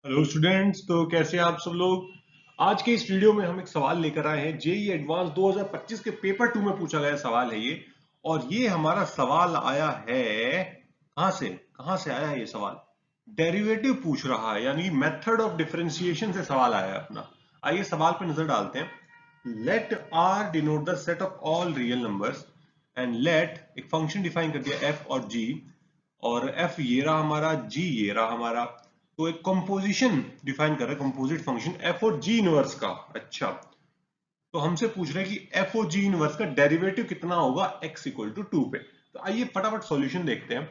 Hello students, तो कैसे हैं आप सब लोग। आज के इस वीडियो में हम एक सवाल लेकर आए हैं। जेईई एडवांस 2025 के पेपर 2 में पूछा गया सवाल है ये। और ये हमारा सवाल आया है कहां से आया है ये सवाल। डेरिवेटिव पूछ रहा है, यानी मेथड ऑफ डिफरेंशिएशन से सवाल आया है अपना। आइए सवाल पे नजर डालते हैं। Let R denote the set of all real numbers and let एक फंक्शन डिफाइन कर दिया एफ और जी, और एफ ये रहा हमारा, जी ये रहा हमारा। तो एक कंपोजिशन डिफाइन कर रहे हैं, कंपोजिट फंक्शन एफ और जी इनवर्स का। अच्छा, तो हमसे पूछ रहे हैं कि एफ और जी इनवर्स का डेरिवेटिव कितना होगा x इक्वल टू 2 पे। तो आइए फटाफट सॉल्यूशन देखते हैं।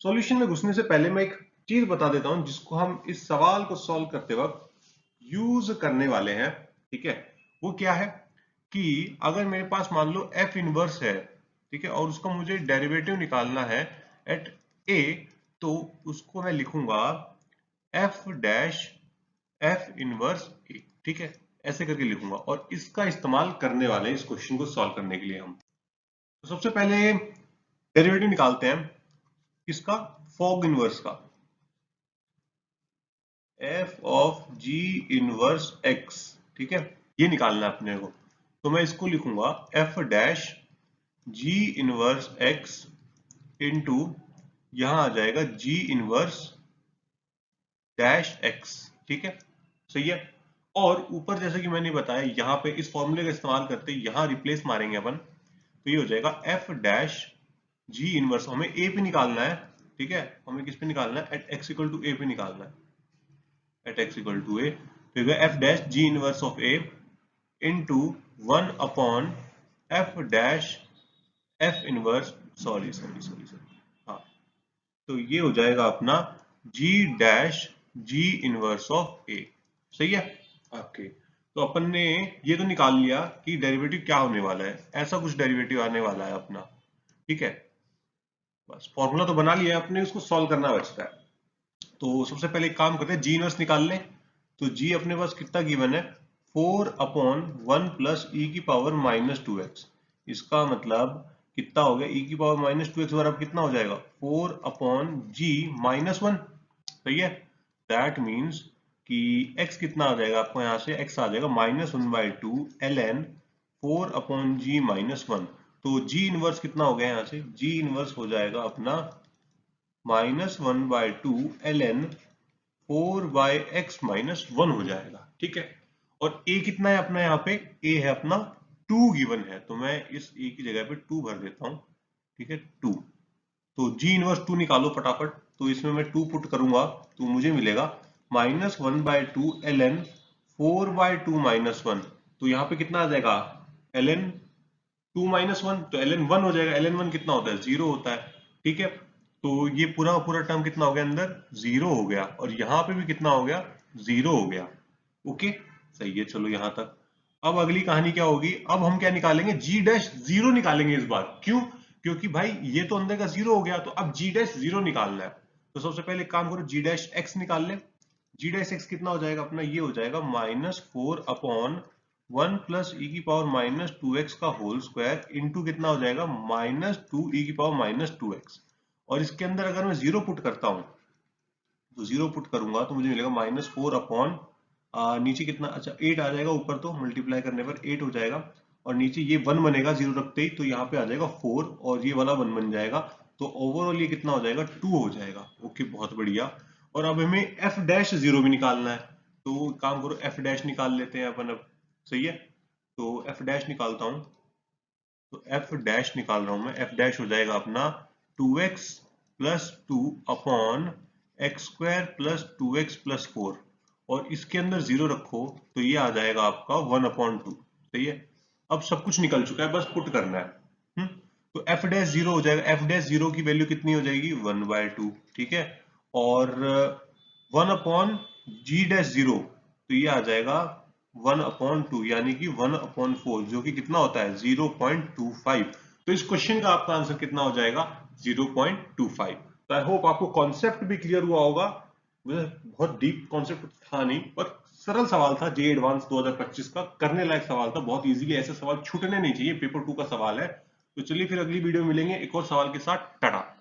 सॉल्यूशन में घुसने से पहले मैं एक चीज बता देता हूं जिसको हम इस सवाल को सॉल्व करते वक्त यूज करने वाले हैं। ठीक है, वो क्या है कि अगर मेरे पास मान लो एफ इनवर्स है, ठीक है, और उसका मुझे डेरिवेटिव निकालना है एट ए, तो उसको मैं लिखूंगा एफ डैश एफ इनवर्स ए। ठीक है, ऐसे करके लिखूंगा और इसका इस्तेमाल करने वाले हैं इस क्वेश्चन को सॉल्व करने के लिए हम। तो सबसे पहले डेरिवेटिव निकालते हैं किसका, फॉग इनवर्स का। F of ji inverse x, ठीक है, ये निकालना है अपने को। तो मैं इसको लिखूंगा एफ डैश जी इनवर्स एक्स इंटू, यहां आ जाएगा जी इनवर्स डैश एक्स। ठीक है, सही है। और ऊपर जैसे कि मैंने बताया, यहाँ पे इस फॉर्मूले का इस्तेमाल करते यहाँ रिप्लेस मारेंगे अपन, तो ये हो जाएगा एफ डैश जी इनवर्स, हमें ए पे निकालना है। ठीक है, हमें किस पे निकालना है, एट एक्स इक्वल टू ए पे निकालना है, एट एक्स इक्वल टू ए। तो F dash ji inverse of A into 1 upon F dash F inverse, sorry sorry sorry sorry, हाँ, तो ये हो जाएगा अपना जी डैश जी इनवर्स ऑफ ए। सही है आपके। तो अपन ने ये तो निकाल लिया कि डेरिवेटिव क्या होने वाला है, ऐसा कुछ डेरिवेटिव आने वाला है अपना। ठीक है, बस फॉर्मूला तो बना लिया है अपने, उसको सॉल्व करना बचता है। तो सबसे पहले एक काम करते हैं, जी इनवर्स निकाल लें। तो जी अपने पास कितना गिवन है, 4/1 प्लस ई की पावर -2x। इसका मतलब कितना हो गया, ई की पावर -2x बराबर कितना हो जाएगा, 4/g-1। सही है, दैट मीन्स कि x कितना आ जाएगा आपको, यहाँ से x आ जाएगा -1/2 ln 4/g-1। तो g इनवर्स कितना हो गया, यहाँ से g इनवर्स हो जाएगा अपना -1/2 ln 4/x-1 हो जाएगा। ठीक है, और a कितना है अपना, यहाँ पे a है अपना 2 गिवन है, तो मैं इस a की जगह पे 2 भर देता हूँ। ठीक है, 2। तो g इनवर्स 2 निकालो फटाफट। तो इसमें मैं 2 पुट करूंगा तो मुझे मिलेगा -1/2 ln 4/2-1। तो यहाँ पे कितना आ जाएगा, ln 2-1, तो ln 1 हो जाएगा। ln 1 कितना होता है, 0 होता है। ठीक है, तो ये पूरा पूरा टर्म कितना हो गया, अंदर 0 हो गया, और यहाँ पे भी कितना हो गया, 0 हो गया। ओके, सही है, चलो यहाँ तक। अब अगली कहानी क्या होगी, अब हम क्या निकालेंगे, जी डैश 0 निकालेंगे इस बार। क्यों, क्योंकि भाई ये तो अंदर का 0 हो गया, तो अब जी डैश 0 निकालना है। तो सबसे पहले एक काम करो, जी डैश एक्स निकाल ले। जी डैश एक्स कितना हो जाएगा अपना, ये हो जाएगा -4/1 प्लस ई की पावर -2x का होल स्क्वायर इंटू कितना हो जाएगा, -2 ई की पावर -2x। और इसके अंदर अगर मैं 0 पुट करता हूं, तो 0 पुट करूंगा तो मुझे मिलेगा -4 नीचे कितना, अच्छा 8 आ जाएगा ऊपर, तो मल्टीप्लाई करने पर 8 हो जाएगा। और नीचे ये 1 बनेगा 0 रखते ही, तो यहाँ पे आ जाएगा 4 और ये वाला 1 बन जाएगा। तो ओवरऑल ये कितना हो जाएगा, 2 हो जाएगा। ओके, बहुत बढ़िया। और अब हमें एफ डैश 0 भी निकालना है, तो काम करो एफ डैश निकाल लेते हैं अपन अब। सही है, तो एफ डैश निकालता हूँ। तो एफ डैश निकाल रहा हूं मैं, एफ डैश हो जाएगा अपना 2x plus 2 upon x square plus 2x plus 4, और इसके अंदर 0 रखो तो ये आ जाएगा आपका 1/2। सही है, अब सब कुछ निकल चुका है, बस पुट करना है। तो एफ डैश 0 हो जाएगा, एफ डैश 0 की वैल्यू कितनी हो जाएगी, 1/2। ठीक है, और 1/g-0, तो ये आ जाएगा 1/2, यानी कि 1/4, जो कि कितना होता है, 0.25। तो इस क्वेश्चन का आपका आंसर कितना हो जाएगा, 0.25। तो आई होप आपको कॉन्सेप्ट भी क्लियर हुआ होगा। मुझे बहुत डीप कॉन्सेप्ट था नहीं, पर सरल सवाल था, जे एडवांस 2025 का, करने लायक सवाल था, बहुत इजीली। ऐसे सवाल छूटने नहीं चाहिए, पेपर 2 का सवाल है। तो चलिए फिर अगली वीडियो में मिलेंगे एक और सवाल के साथ। टाटा।